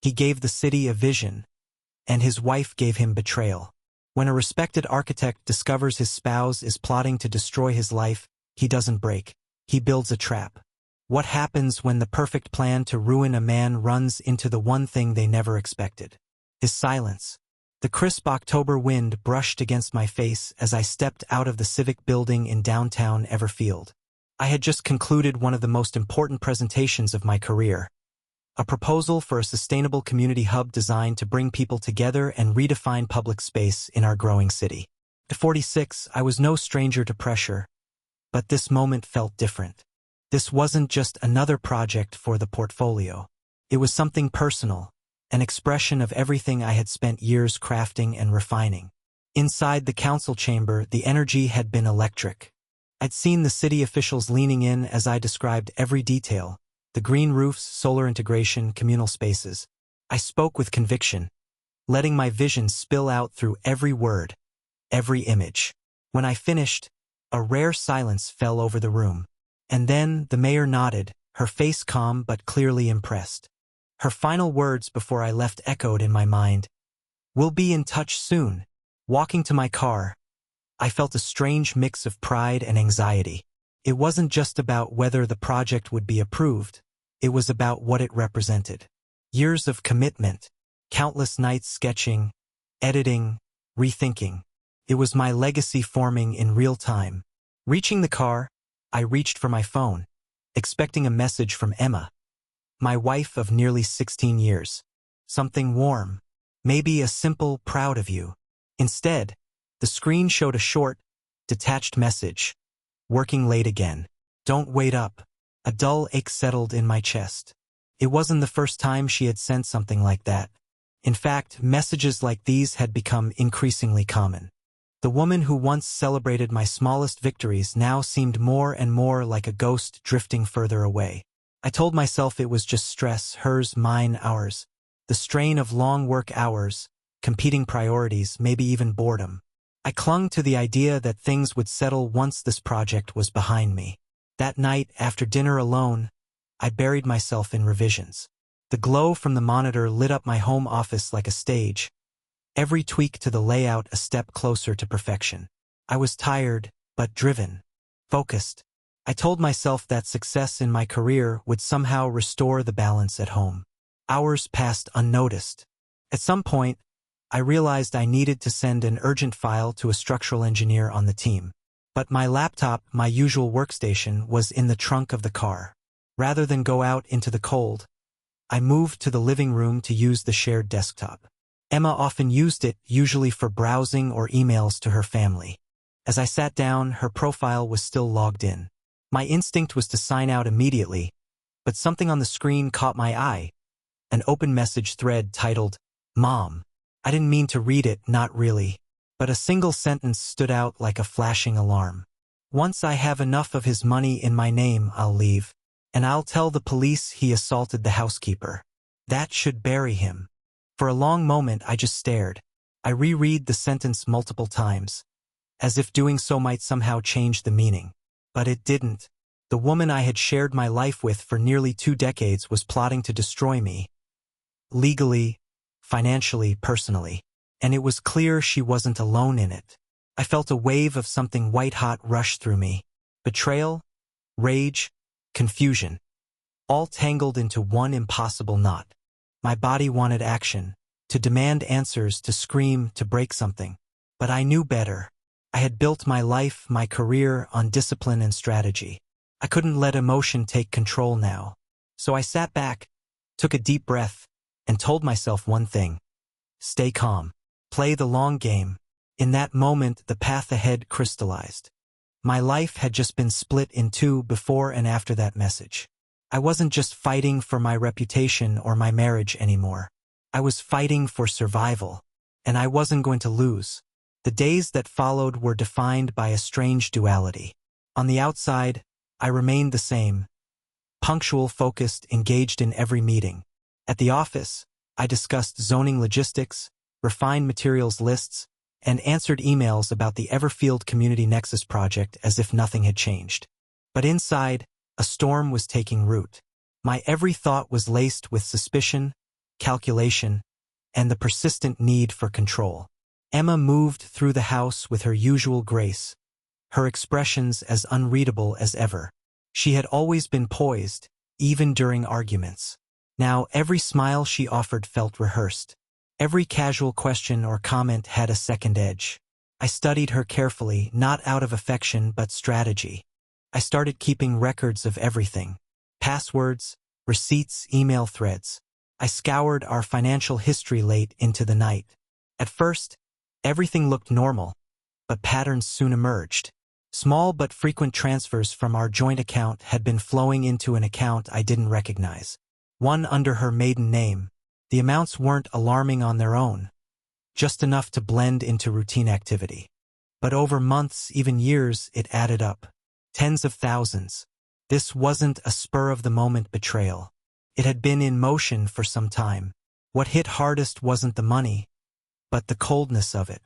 He gave the city a vision, and his wife gave him betrayal. When a respected architect discovers his spouse is plotting to destroy his life, he doesn't break. He builds a trap. What happens when the perfect plan to ruin a man runs into the one thing they never expected? His silence. The crisp October wind brushed against my face as I stepped out of the civic building in downtown Everfield. I had just concluded one of the most important presentations of my career. A proposal for a sustainable community hub designed to bring people together and redefine public space in our growing city. At 46, I was no stranger to pressure, but this moment felt different. This wasn't just another project for the portfolio. It was something personal, an expression of everything I had spent years crafting and refining. Inside the council chamber, the energy had been electric. I'd seen the city officials leaning in as I described every detail. The green roofs, solar integration, communal spaces. I spoke with conviction, letting my vision spill out through every word, every image. When I finished, a rare silence fell over the room. And then the mayor nodded, her face calm but clearly impressed. Her final words before I left echoed in my mind. "We'll be in touch soon." Walking to my car, I felt a strange mix of pride and anxiety. It wasn't just about whether the project would be approved. It was about what it represented. Years of commitment, countless nights sketching, editing, rethinking. It was my legacy forming in real time. Reaching the car, I reached for my phone, expecting a message from Emma, my wife of nearly 16 years. Something warm, maybe a simple "proud of you." Instead, the screen showed a short, detached message. "Working late again. Don't wait up." A dull ache settled in my chest. It wasn't the first time she had sent something like that. In fact, messages like these had become increasingly common. The woman who once celebrated my smallest victories now seemed more and more like a ghost drifting further away. I told myself it was just stress, hers, mine, ours. The strain of long work hours, competing priorities, maybe even boredom. I clung to the idea that things would settle once this project was behind me. That night, after dinner alone, I buried myself in revisions. The glow from the monitor lit up my home office like a stage, every tweak to the layout a step closer to perfection. I was tired, but driven, focused. I told myself that success in my career would somehow restore the balance at home. Hours passed unnoticed. At some point, I realized I needed to send an urgent file to a structural engineer on the team. But my laptop, my usual workstation, was in the trunk of the car. Rather than go out into the cold, I moved to the living room to use the shared desktop. Emma often used it, usually for browsing or emails to her family. As I sat down, her profile was still logged in. My instinct was to sign out immediately, but something on the screen caught my eye. An open message thread titled, "Mom." I didn't mean to read it, not really. But a single sentence stood out like a flashing alarm. "Once I have enough of his money in my name, I'll leave. And I'll tell the police he assaulted the housekeeper. That should bury him." For a long moment I just stared. I reread the sentence multiple times, as if doing so might somehow change the meaning. But it didn't. The woman I had shared my life with for nearly 2 decades was plotting to destroy me. Legally, financially, personally. And it was clear she wasn't alone in it. I felt a wave of something white-hot rush through me. Betrayal, rage, confusion. All tangled into one impossible knot. My body wanted action, to demand answers, to scream, to break something. But I knew better. I had built my life, my career, on discipline and strategy. I couldn't let emotion take control now. So I sat back, took a deep breath, and told myself one thing. Stay calm. Play the long game. In that moment, the path ahead crystallized. My life had just been split in two before and after that message. I wasn't just fighting for my reputation or my marriage anymore. I was fighting for survival, and I wasn't going to lose. The days that followed were defined by a strange duality. On the outside, I remained the same, punctual, focused, engaged in every meeting. At the office, I discussed zoning logistics, refined materials lists, and answered emails about the Everfield Community Nexus project as if nothing had changed. But inside, a storm was taking root. My every thought was laced with suspicion, calculation, and the persistent need for control. Emma moved through the house with her usual grace, her expressions as unreadable as ever. She had always been poised, even during arguments. Now every smile she offered felt rehearsed. Every casual question or comment had a second edge. I studied her carefully, not out of affection but strategy. I started keeping records of everything. Passwords, receipts, email threads. I scoured our financial history late into the night. At first, everything looked normal, but patterns soon emerged. Small but frequent transfers from our joint account had been flowing into an account I didn't recognize. One under her maiden name. The amounts weren't alarming on their own, just enough to blend into routine activity. But over months, even years, it added up. Tens of thousands. This wasn't a spur-of-the-moment betrayal. It had been in motion for some time. What hit hardest wasn't the money, but the coldness of it,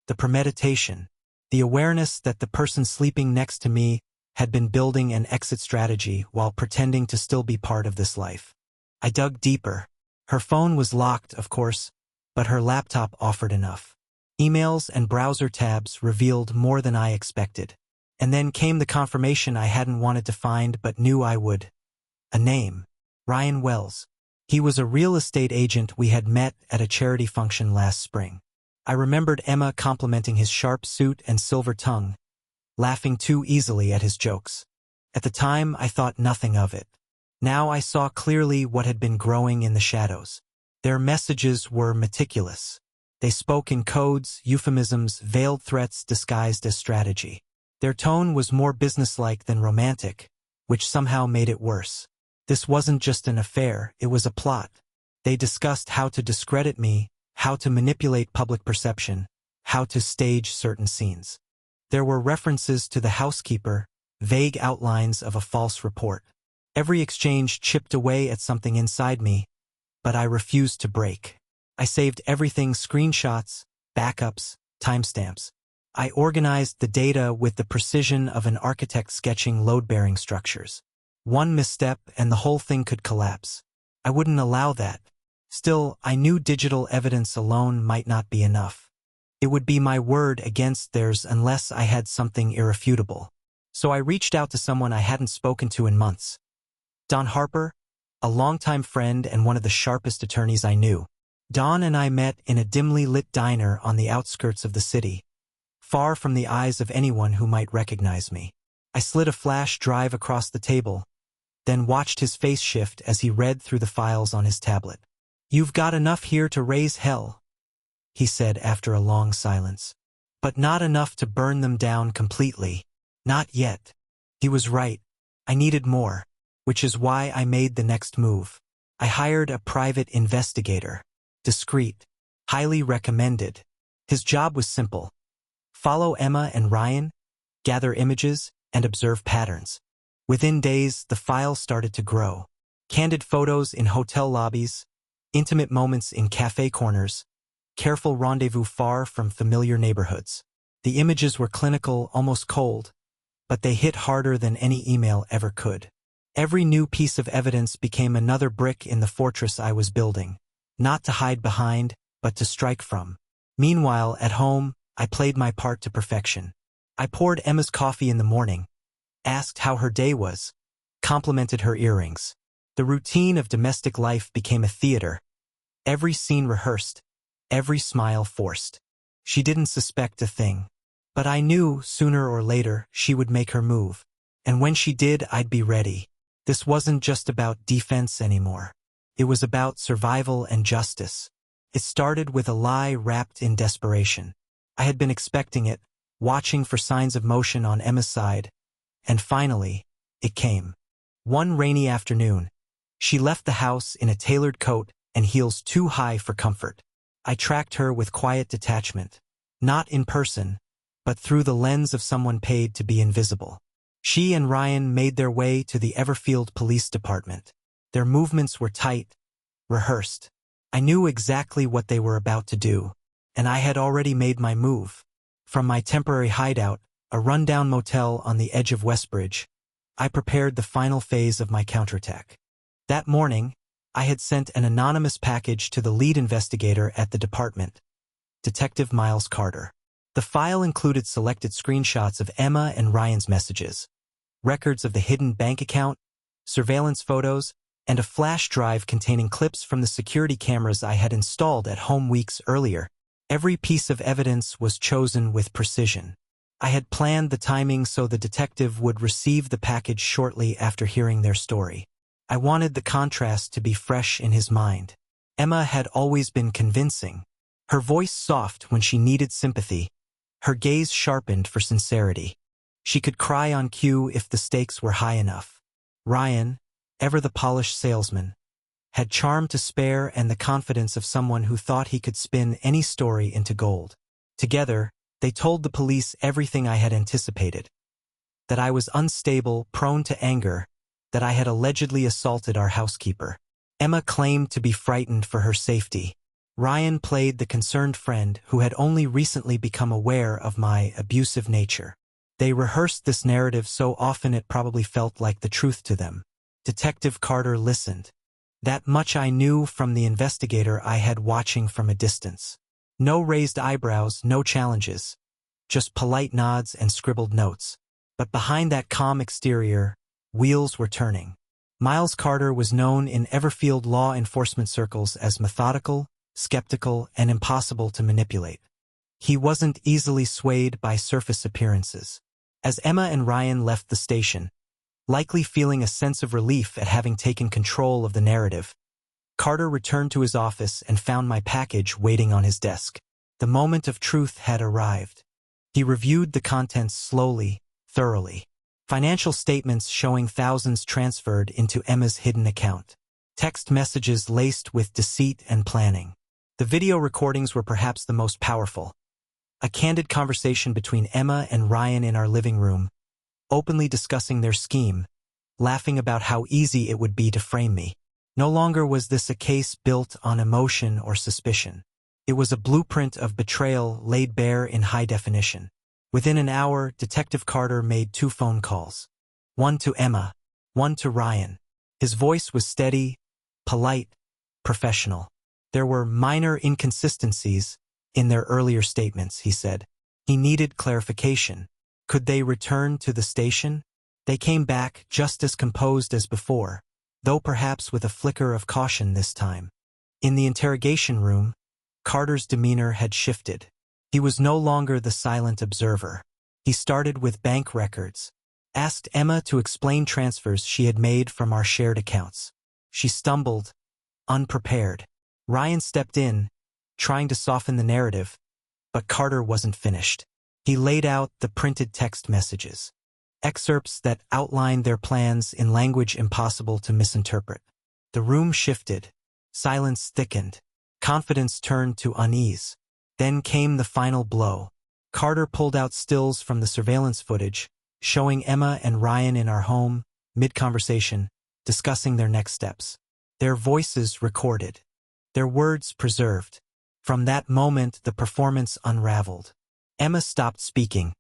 the premeditation, the awareness that the person sleeping next to me had been building an exit strategy while pretending to still be part of this life. I dug deeper. Her phone was locked, of course, but her laptop offered enough. Emails and browser tabs revealed more than I expected. And then came the confirmation I hadn't wanted to find but knew I would. A name. Ryan Wells. He was a real estate agent we had met at a charity function last spring. I remembered Emma complimenting his sharp suit and silver tongue, laughing too easily at his jokes. At the time, I thought nothing of it. Now I saw clearly what had been growing in the shadows. Their messages were meticulous. They spoke in codes, euphemisms, veiled threats disguised as strategy. Their tone was more businesslike than romantic, which somehow made it worse. This wasn't just an affair, it was a plot. They discussed how to discredit me, how to manipulate public perception, how to stage certain scenes. There were references to the housekeeper, vague outlines of a false report. Every exchange chipped away at something inside me, but I refused to break. I saved everything: screenshots, backups, timestamps. I organized the data with the precision of an architect sketching load-bearing structures. One misstep and the whole thing could collapse. I wouldn't allow that. Still, I knew digital evidence alone might not be enough. It would be my word against theirs unless I had something irrefutable. So I reached out to someone I hadn't spoken to in months. Don Harper, a longtime friend and one of the sharpest attorneys I knew. Don and I met in a dimly lit diner on the outskirts of the city, far from the eyes of anyone who might recognize me. I slid a flash drive across the table, then watched his face shift as he read through the files on his tablet. "You've got enough here to raise hell," he said after a long silence. "But not enough to burn them down completely. Not yet." He was right. I needed more, which is why I made the next move. I hired a private investigator. Discreet. Highly recommended. His job was simple. Follow Emma and Ryan, gather images, and observe patterns. Within days, the file started to grow. Candid photos in hotel lobbies, intimate moments in cafe corners, careful rendezvous far from familiar neighborhoods. The images were clinical, almost cold, but they hit harder than any email ever could. Every new piece of evidence became another brick in the fortress I was building, not to hide behind, but to strike from. Meanwhile, at home, I played my part to perfection. I poured Emma's coffee in the morning, asked how her day was, complimented her earrings. The routine of domestic life became a theater. Every scene rehearsed, every smile forced. She didn't suspect a thing. But I knew, sooner or later, she would make her move. And when she did, I'd be ready. This wasn't just about defense anymore. It was about survival and justice. It started with a lie wrapped in desperation. I had been expecting it, watching for signs of motion on Emma's side, and finally, it came. One rainy afternoon, she left the house in a tailored coat and heels too high for comfort. I tracked her with quiet detachment, not in person, but through the lens of someone paid to be invisible. She and Ryan made their way to the Everfield Police Department. Their movements were tight, rehearsed. I knew exactly what they were about to do, and I had already made my move. From my temporary hideout, a rundown motel on the edge of Westbridge, I prepared the final phase of my counterattack. That morning, I had sent an anonymous package to the lead investigator at the department, Detective Miles Carter. The file included selected screenshots of Emma and Ryan's messages, records of the hidden bank account, surveillance photos, and a flash drive containing clips from the security cameras I had installed at home weeks earlier. Every piece of evidence was chosen with precision. I had planned the timing so the detective would receive the package shortly after hearing their story. I wanted the contrast to be fresh in his mind. Emma had always been convincing. Her voice soft when she needed sympathy, her gaze sharpened for sincerity. She could cry on cue if the stakes were high enough. Ryan, ever the polished salesman, had charm to spare and the confidence of someone who thought he could spin any story into gold. Together, they told the police everything I had anticipated. That I was unstable, prone to anger, that I had allegedly assaulted our housekeeper. Emma claimed to be frightened for her safety. Ryan played the concerned friend who had only recently become aware of my abusive nature. They rehearsed this narrative so often it probably felt like the truth to them. Detective Carter listened. That much I knew from the investigator I had watching from a distance. No raised eyebrows, no challenges. Just polite nods and scribbled notes. But behind that calm exterior, wheels were turning. Miles Carter was known in Everfield law enforcement circles as methodical, skeptical, and impossible to manipulate. He wasn't easily swayed by surface appearances. As Emma and Ryan left the station, likely feeling a sense of relief at having taken control of the narrative, Carter returned to his office and found my package waiting on his desk. The moment of truth had arrived. He reviewed the contents slowly, thoroughly. Financial statements showing thousands transferred into Emma's hidden account. Text messages laced with deceit and planning. The video recordings were perhaps the most powerful. A candid conversation between Emma and Ryan in our living room, openly discussing their scheme, laughing about how easy it would be to frame me. No longer was this a case built on emotion or suspicion. It was a blueprint of betrayal laid bare in high definition. Within an hour, Detective Carter made 2 phone calls. One to Emma, one to Ryan. His voice was steady, polite, professional. There were minor inconsistencies in their earlier statements, he said. He needed clarification. Could they return to the station? They came back just as composed as before, though perhaps with a flicker of caution this time. In the interrogation room, Carter's demeanor had shifted. He was no longer the silent observer. He started with bank records, asked Emma to explain transfers she had made from our shared accounts. She stumbled, unprepared. Ryan stepped in, trying to soften the narrative, but Carter wasn't finished. He laid out the printed text messages, excerpts that outlined their plans in language impossible to misinterpret. The room shifted, silence thickened, confidence turned to unease. Then came the final blow. Carter pulled out stills from the surveillance footage, showing Emma and Ryan in our home, mid-conversation, discussing their next steps. Their voices recorded, their words preserved. From that moment, the performance unraveled. Emma stopped speaking,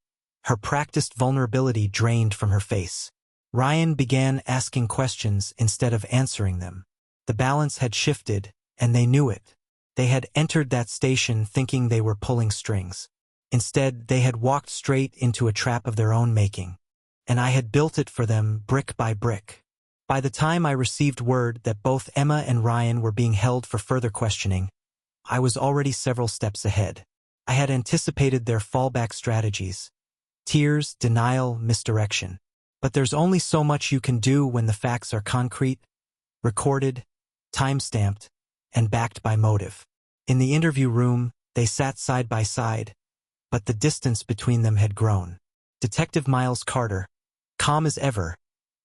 her practiced vulnerability drained from her face. Ryan began asking questions instead of answering them. The balance had shifted, and they knew it. They had entered that station thinking they were pulling strings. Instead, they had walked straight into a trap of their own making. And I had built it for them brick by brick. By the time I received word that both Emma and Ryan were being held for further questioning, I was already several steps ahead. I had anticipated their fallback strategies. Tears, denial, misdirection. But there's only so much you can do when the facts are concrete, recorded, time-stamped, and backed by motive. In the interview room, they sat side by side, but the distance between them had grown. Detective Miles Carter, calm as ever,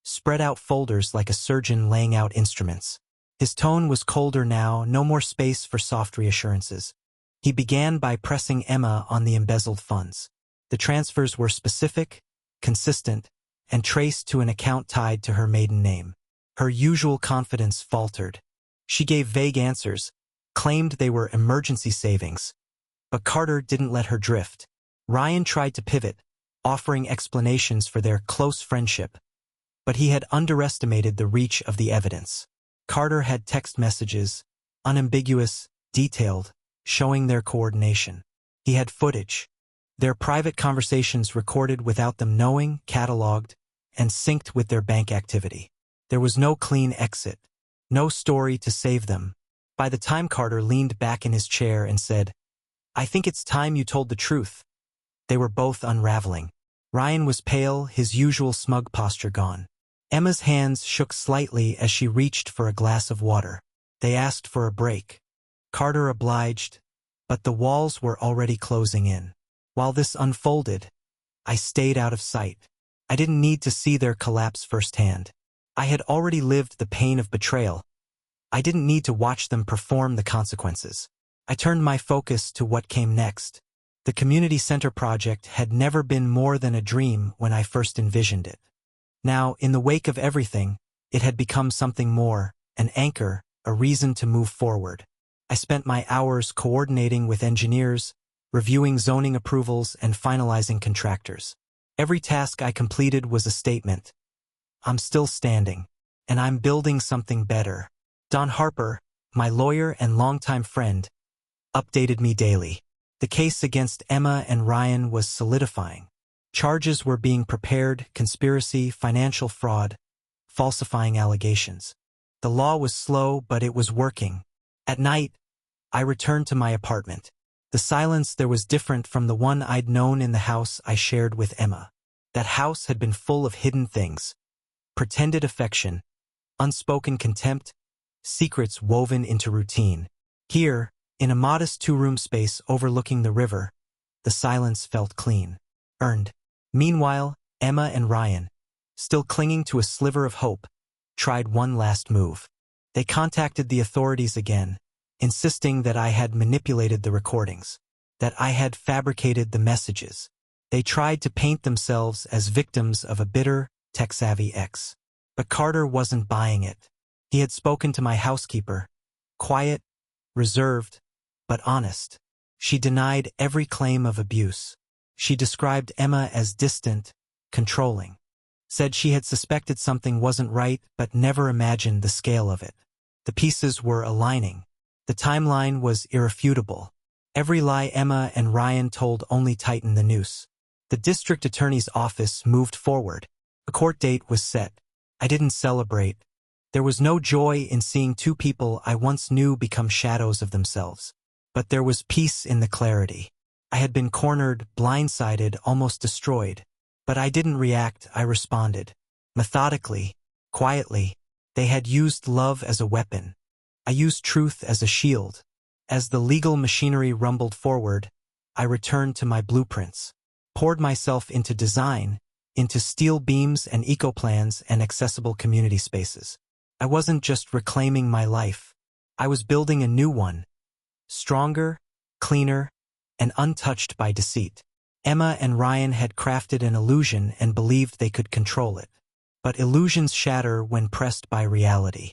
spread out folders like a surgeon laying out instruments. His tone was colder now, no more space for soft reassurances. He began by pressing Emma on the embezzled funds. The transfers were specific, consistent, and traced to an account tied to her maiden name. Her usual confidence faltered. She gave vague answers, claimed they were emergency savings. But Carter didn't let her drift. Ryan tried to pivot, offering explanations for their close friendship. But he had underestimated the reach of the evidence. Carter had text messages, unambiguous, detailed, showing their coordination. He had footage, their private conversations recorded without them knowing, cataloged, and synced with their bank activity. There was no clean exit, no story to save them. By the time Carter leaned back in his chair and said, "I think it's time you told the truth," they were both unraveling. Ryan was pale, his usual smug posture gone. Emma's hands shook slightly as she reached for a glass of water. They asked for a break. Carter obliged, but the walls were already closing in. While this unfolded, I stayed out of sight. I didn't need to see their collapse firsthand. I had already lived the pain of betrayal. I didn't need to watch them perform the consequences. I turned my focus to what came next. The community center project had never been more than a dream when I first envisioned it. Now, in the wake of everything, it had become something more, an anchor, a reason to move forward. I spent my hours coordinating with engineers, reviewing zoning approvals, and finalizing contractors. Every task I completed was a statement. I'm still standing, and I'm building something better. Don Harper, my lawyer and longtime friend, updated me daily. The case against Emma and Ryan was solidifying. Charges were being prepared: conspiracy, financial fraud, falsifying allegations. The law was slow, but it was working. At night, I returned to my apartment. The silence there was different from the one I'd known in the house I shared with Emma. That house had been full of hidden things: pretended affection, unspoken contempt, secrets woven into routine. Here, in a modest two-room space overlooking the river, the silence felt clean, earned. Meanwhile, Emma and Ryan, still clinging to a sliver of hope, tried one last move. They contacted the authorities again, insisting that I had manipulated the recordings, that I had fabricated the messages. They tried to paint themselves as victims of a bitter, tech-savvy ex. But Carter wasn't buying it. He had spoken to my housekeeper, quiet, reserved, but honest. She denied every claim of abuse. She described Emma as distant, controlling. Said she had suspected something wasn't right but never imagined the scale of it. The pieces were aligning. The timeline was irrefutable. Every lie Emma and Ryan told only tightened the noose. The district attorney's office moved forward. A court date was set. I didn't celebrate. There was no joy in seeing two people I once knew become shadows of themselves. But there was peace in the clarity. I had been cornered, blindsided, almost destroyed. But I didn't react, I responded. Methodically, quietly. They had used love as a weapon. I used truth as a shield. As the legal machinery rumbled forward, I returned to my blueprints. Poured myself into design, into steel beams and eco-plans and accessible community spaces. I wasn't just reclaiming my life. I was building a new one. Stronger, cleaner, and untouched by deceit. Emma and Ryan had crafted an illusion and believed they could control it. But illusions shatter when pressed by reality.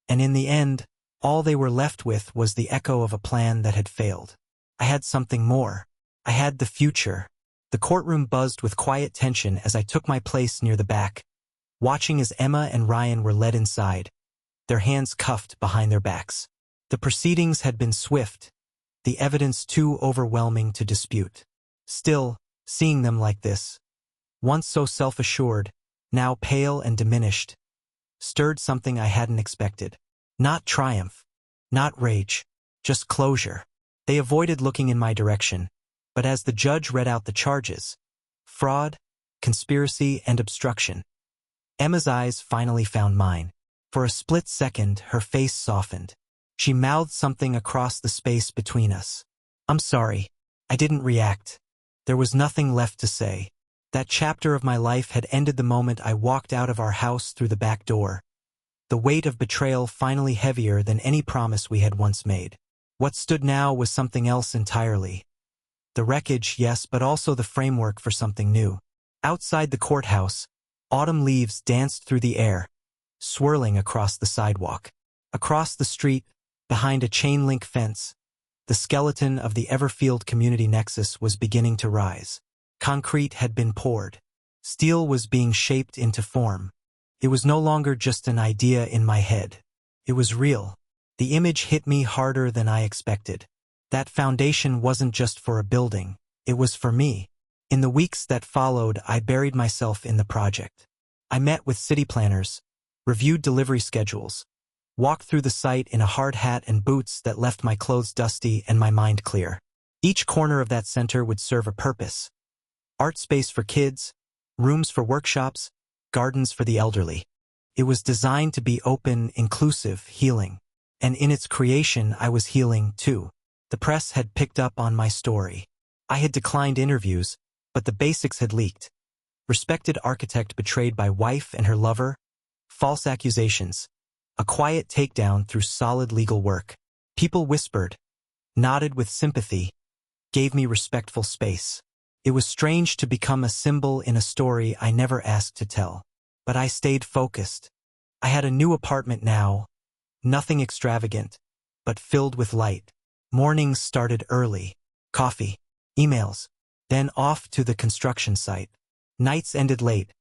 And in the end, all they were left with was the echo of a plan that had failed. I had something more. I had the future. The courtroom buzzed with quiet tension as I took my place near the back, watching as Emma and Ryan were led inside, their hands cuffed behind their backs. The proceedings had been swift, the evidence too overwhelming to dispute. Still, seeing them like this, once so self-assured, now pale and diminished, stirred something I hadn't expected. Not triumph, not rage, just closure. They avoided looking in my direction, but as the judge read out the charges, fraud, conspiracy, and obstruction, Emma's eyes finally found mine. For a split second, her face softened. She mouthed something across the space between us. "I'm sorry. I didn't react." There was nothing left to say. That chapter of my life had ended the moment I walked out of our house through the back door. The weight of betrayal finally heavier than any promise we had once made. What stood now was something else entirely. The wreckage, yes, but also the framework for something new. Outside the courthouse, autumn leaves danced through the air, swirling across the sidewalk. Across the street, behind a chain-link fence, the skeleton of the Everfield Community Nexus was beginning to rise. Concrete had been poured. Steel was being shaped into form. It was no longer just an idea in my head. It was real. The image hit me harder than I expected. That foundation wasn't just for a building, it was for me. In the weeks that followed, I buried myself in the project. I met with city planners, reviewed delivery schedules, walked through the site in a hard hat and boots that left my clothes dusty and my mind clear. Each corner of that center would serve a purpose. Art space for kids, rooms for workshops, gardens for the elderly. It was designed to be open, inclusive, healing. And in its creation, I was healing too. The press had picked up on my story. I had declined interviews, but the basics had leaked. Respected architect betrayed by wife and her lover, false accusations, a quiet takedown through solid legal work. People whispered, nodded with sympathy, gave me respectful space. It was strange to become a symbol in a story I never asked to tell. But I stayed focused. I had a new apartment now, nothing extravagant, but filled with light. Mornings started early, coffee, emails, then off to the construction site. Nights ended late,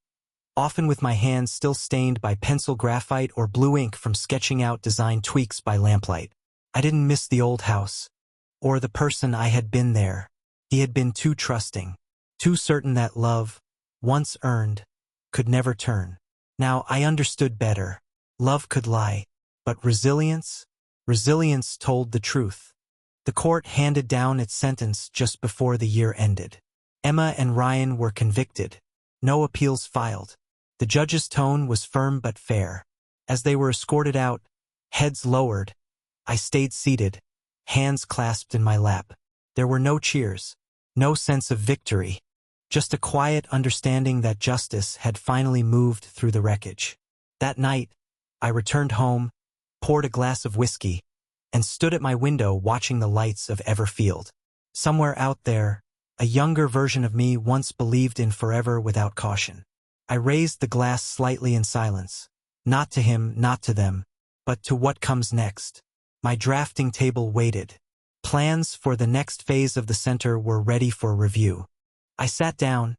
often with my hands still stained by pencil graphite or blue ink from sketching out design tweaks by lamplight. I didn't miss the old house, or the person I had been there. He had been too trusting, too certain that love, once earned, could never turn. Now I understood better. Love could lie, but resilience told the truth. The court handed down its sentence just before the year ended. Emma and Ryan were convicted. No appeals filed. The judge's tone was firm but fair. As they were escorted out, heads lowered, I stayed seated, hands clasped in my lap. There were no cheers, no sense of victory, just a quiet understanding that justice had finally moved through the wreckage. That night, I returned home, poured a glass of whiskey, and stood at my window watching the lights of Everfield. Somewhere out there, a younger version of me once believed in forever without caution. I raised the glass slightly in silence, not to him, not to them, but to what comes next. My drafting table waited. Plans for the next phase of the center were ready for review. I sat down,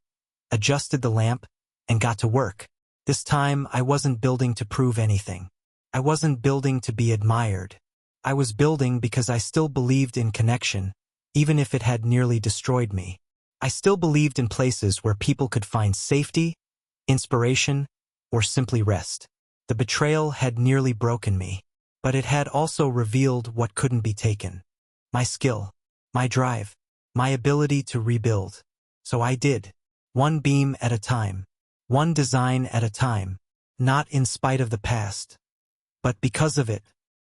adjusted the lamp, and got to work. This time, I wasn't building to prove anything. I wasn't building to be admired. I was building because I still believed in connection, even if it had nearly destroyed me. I still believed in places where people could find safety, inspiration, or simply rest. The betrayal had nearly broken me, but it had also revealed what couldn't be taken. My skill, my drive, my ability to rebuild. So I did, one beam at a time, one design at a time, not in spite of the past, but because of it.